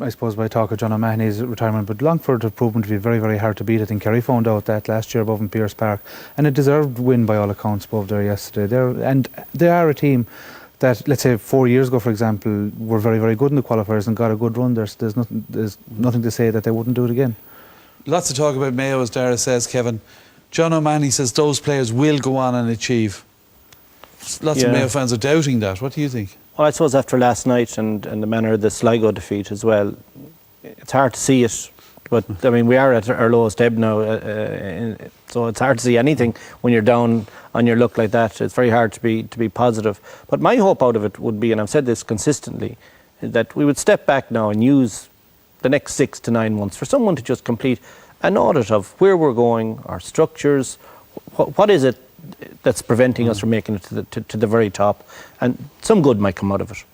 I suppose, by talk of John O'Mahony's retirement, but Longford have proven to be very, very hard to beat. I think Kerry found out that last year above in Pearse Park, and a deserved win by all accounts above there yesterday. They are a team that, let's say 4 years ago, for example, were very, very good in the qualifiers and got a good run there. So there's nothing to say that they wouldn't do it again. Lots of talk about Mayo, as Dara says, Kevin. John O'Mahony says those players will go on and achieve. Lots of Mayo fans are doubting that. What do you think? Well, I suppose after last night and the manner of the Sligo defeat as well, it's hard to see it. But, I mean, we are at our lowest ebb now, so it's hard to see anything when you're down on your luck like that. It's very hard to be positive. But my hope out of it would be, and I've said this consistently, that we would step back now and use the next 6 to 9 months for someone to just complete an audit of where we're going, our structures, what is it that's preventing us from making it to the very top, and some good might come out of it.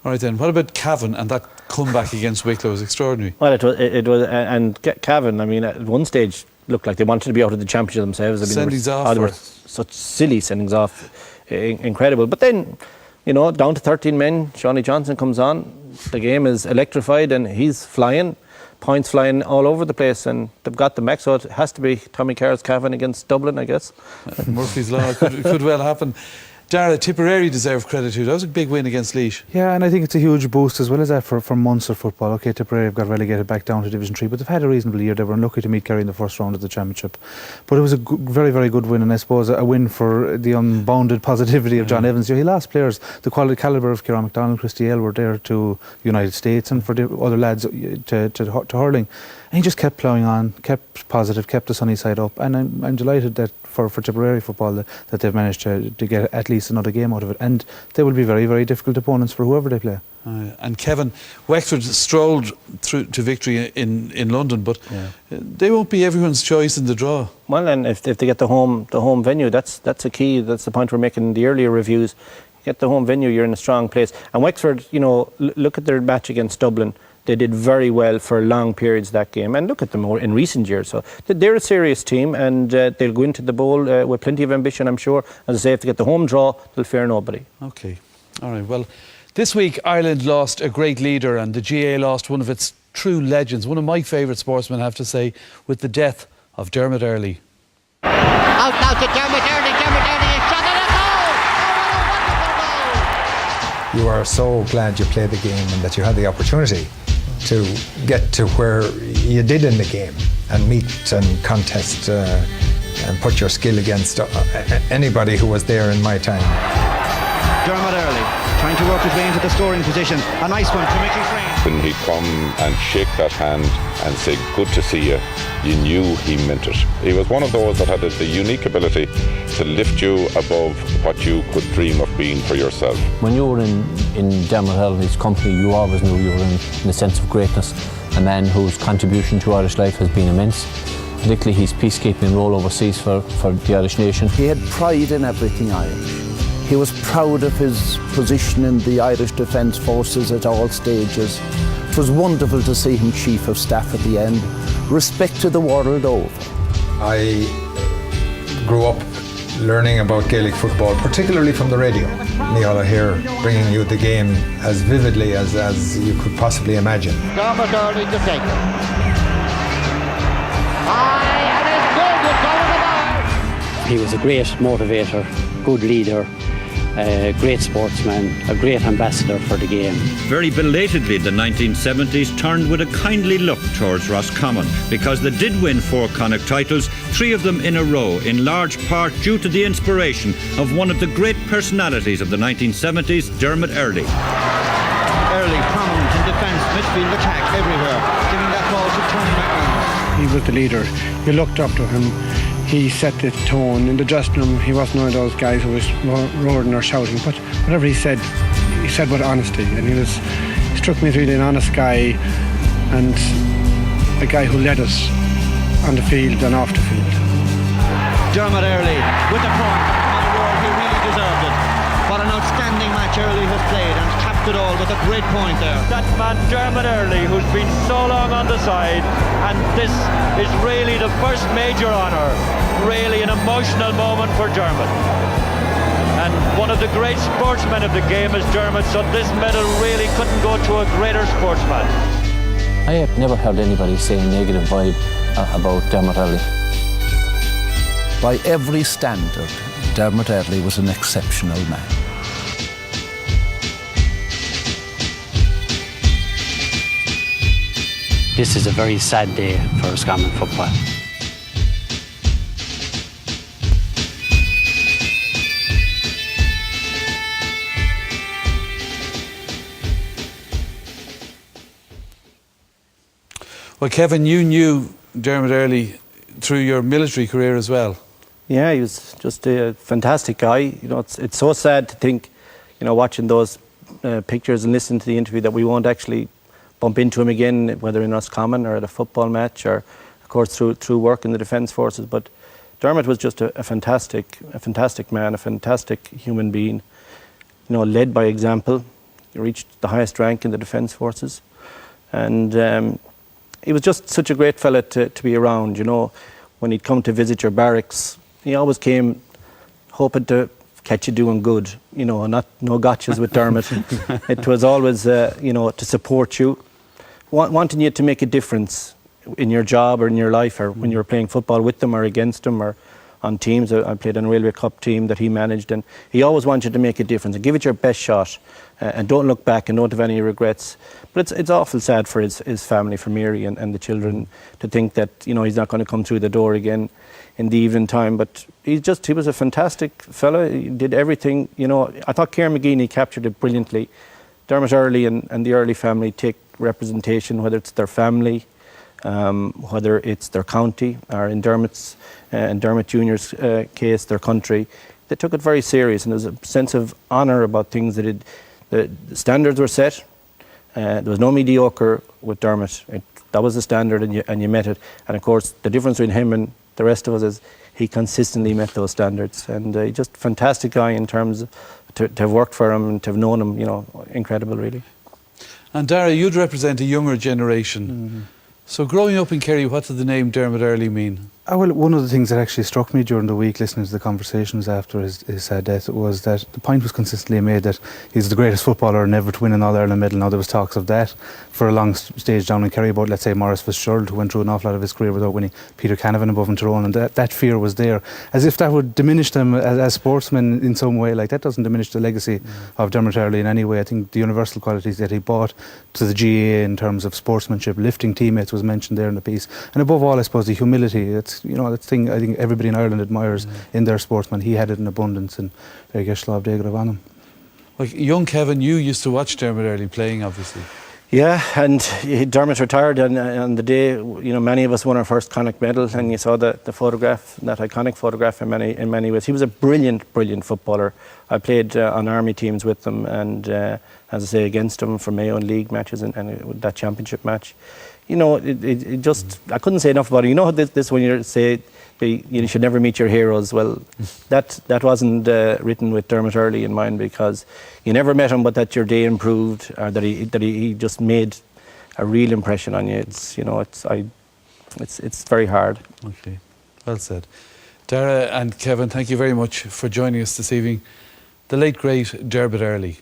All right then, what about Cavan and that comeback against Wicklow was extraordinary? Well, it was, and Cavan, I mean, at one stage looked like they wanted to be out of the championship themselves. I mean, sendings they were such silly sendings off, incredible. But then, you know, down to 13 men, Shawnee Johnson comes on, the game is electrified and he's flying. Points flying all over the place, and they've got them back, so it has to be Tommy Carr's Cavan against Dublin, I guess. Murphy's Law could well happen. Dara, Tipperary deserve credit too. That was a big win against Laois. Yeah, and I think it's a huge boost as well as that for Munster football. OK, Tipperary have got relegated back down to Division 3, but they've had a reasonable year. They were unlucky to meet Kerry in the first round of the championship. But it was a very, very good win, and I suppose a win for the unbounded positivity of John Evans. He lost players. The quality calibre of Ciarán MacDonald, Christy Hale were there to the United States, and for the other lads to hurling. And he just kept ploughing on, kept positive, kept the sunny side up, and I'm delighted that for Tipperary football that they've managed to get at least another game out of it, and they will be very, very difficult opponents for whoever they play. And Kevin, Wexford strolled through to victory in London, but they won't be everyone's choice in the draw. Well, and if they get the home venue, that's a key. That's the point we're making in the earlier reviews. Get the home venue, you're in a strong place. And Wexford, you know, look at their match against Dublin. They did very well for long periods that game, and look at them in recent years. So they're a serious team, and they'll go into the bowl with plenty of ambition, I'm sure. As I say, if they get the home draw, they'll fear nobody. OK. All right, well, this week Ireland lost a great leader, and the GA lost one of its true legends, one of my favourite sportsmen, I have to say, with the death of Dermot Earley. Out now to Dermot Earley. Dermot Earley is shot at a goal! You are so glad you played the game and that you had the opportunity to get to where you did in the game and meet and contest and put your skill against anybody who was there in my time. Dermot Earley trying to work his way into the scoring position. A nice one to Mickey Frame. When he'd come and shake that hand and say, good to see you, you knew he meant it. He was one of those that had the unique ability to lift you above what you could dream of being for yourself. When you were in Dermot Earley's company, you always knew you were in a sense of greatness, a man whose contribution to Irish life has been immense, particularly his peacekeeping role overseas for the Irish nation. He had pride in everything Irish. He was proud of his position in the Irish Defence Forces at all stages. It was wonderful to see him Chief of Staff at the end. Respect to the world over. I grew up learning about Gaelic football, particularly from the radio. Niall here bringing you the game as vividly as you could possibly imagine. Dermot Earley to take it. Aye, and it's good. It's over the bar. He was a great motivator, good leader, a great sportsman, a great ambassador for the game. Very belatedly, the 1970s turned with a kindly look towards Roscommon because they did win 4 Connacht titles, 3 of them in a row, in large part due to the inspiration of one of the great personalities of the 1970s, Dermot Earley. Earley prominent in defence, midfield attack everywhere, giving that ball to Tony McMahon. He was the leader. You looked up to him. He set the tone in the dressing room. He wasn't one of those guys who was roaring or shouting, but whatever he said with honesty, and he struck me as really an honest guy and a guy who led us on the field and off the field. Dermot Earley with the point. My word, he really deserved it. What an outstanding match Earley has played, and capped it all with a great point there. That man Dermot Earley, who's been so long on the side, and this is really the first major honour, really an emotional moment for Dermot. And one of the great sportsmen of the game is Dermot, so this medal really couldn't go to a greater sportsman. I have never heard anybody say a negative vibe about Dermot Earley. By every standard, Dermot Earley was an exceptional man. This is a very sad day for Roscommon football. Well, Kevin, you knew Dermot Earley through your military career as well. Yeah, he was just a fantastic guy. You know, it's so sad to think, you know, watching those pictures and listening to the interview that we won't actually bump into him again, whether in Roscommon or at a football match or, of course, through work in the Defence Forces. But Dermot was just a fantastic man, a fantastic human being. You know, led by example. He reached the highest rank in the Defence Forces, and he was just such a great fella to be around. You know, when he'd come to visit your barracks, he always came hoping to catch you doing good. You know, no gotchas with Dermot. It was always, you know, to support you, wanting you to make a difference in your job or in your life, or when you were playing football with them or against them or on teams. I played on a Railway Cup team that he managed, and he always wanted you to make a difference and give it your best shot, and don't look back and don't have any regrets. But it's awful sad for his family, for Mary and the children, to think that, you know, he's not going to come through the door again in the evening time. But he was a fantastic fella. He did everything. You know, I thought Kieran McGeeney captured it brilliantly. Dermot Earley and the Earley family take representation, whether it's their family, whether it's their county, or in Dermot's and Dermot Jr.'s case, their country. They took it very serious, and there's a sense of honour about things that the standards were set. There was no mediocre with Dermot. That was the standard, and you met it. And of course, the difference between him and the rest of us is he consistently met those standards. And just a fantastic guy in terms of to have worked for him and to have known him. You know, incredible, really. And Dara, you'd represent a younger generation. Mm-hmm. So growing up in Kerry, what did the name Dermot Earley mean? Well, one of the things that actually struck me during the week, listening to the conversations after his death, was that the point was consistently made that he's the greatest footballer never to win an All-Ireland medal. Now, there was talks of that for a long stage down in Kerry about, let's say, Maurice Fitzgerald, who went through an awful lot of his career without winning, Peter Canavan above him, Tyrone, and that fear was there. As if that would diminish them as sportsmen in some way. Like, that doesn't diminish the legacy of Dermot Earley in any way. I think the universal qualities that he brought to the GAA in terms of sportsmanship, lifting teammates, was mentioned there in the piece. And above all, I suppose, the humility. It's, you know, that thing I think everybody in Ireland admires in their sportsman. He had it in abundance, and very Geshlav Degra on him. Like young Kevin, you used to watch Dermot Earley playing, obviously. Yeah, and Dermot retired, and on the day, you know, many of us won our first Connacht medal, and you saw the photograph, that iconic photograph in many ways. He was a brilliant footballer. I played on army teams with them, and as I say, against him for Mayo and league matches and that championship match. You know, it just, I couldn't say enough about it. You know this when you say you should never meet your heroes. Well, that wasn't written with Dermot Earley in mind, because you never met him, but that your day improved, or that he just made a real impression on you. It's, you know, it's very hard. Okay, well said. Dara and Kevin, thank you very much for joining us this evening. The late great Dermot Earley.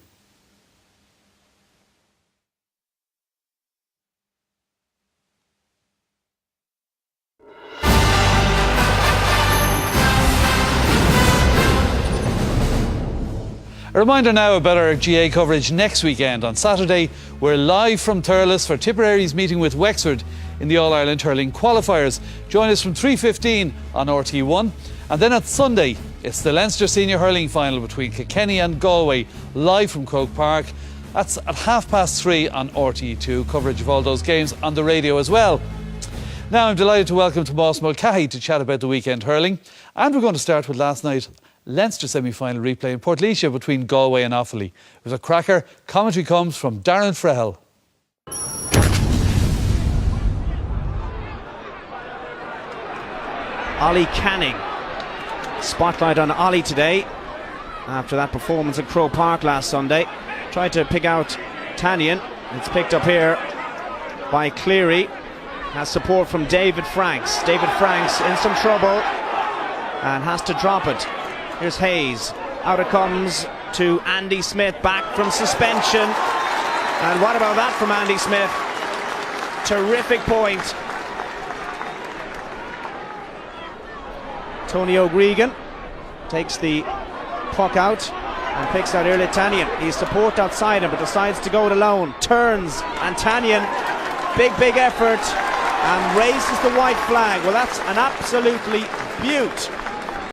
A reminder now about our GA coverage next weekend. On Saturday, we're live from Thurles for Tipperary's meeting with Wexford in the All-Ireland Hurling qualifiers. Join us from 3:15 on RT1. And then on Sunday, it's the Leinster Senior Hurling final between Kilkenny and Galway, live from Croke Park. That's at 3:30 on RT2. Coverage of all those games on the radio as well. Now I'm delighted to welcome Tomás Mulcahy to chat about the weekend hurling. And we're going to start with last night. Leinster semi-final replay in Portlaoise between Galway and Offaly. It was a cracker. Commentary comes from Darren Frehel. Ollie Canning. Spotlight on Ollie today after that performance at Croke Park last Sunday. Tried to pick out Tanyan. It's picked up here by Cleary. Has support from David Franks. David Franks in some trouble and has to drop it. Here's Hayes. Out it comes to Andy Smith, back from suspension. And what about that from Andy Smith? terrific point. Tony O'Gregan takes the puck out and picks out Irle Tanyan. He's support outside him but decides to go it alone. Turns, and Tanyan, big effort, and raises the white flag. Well, that's an absolutely beaut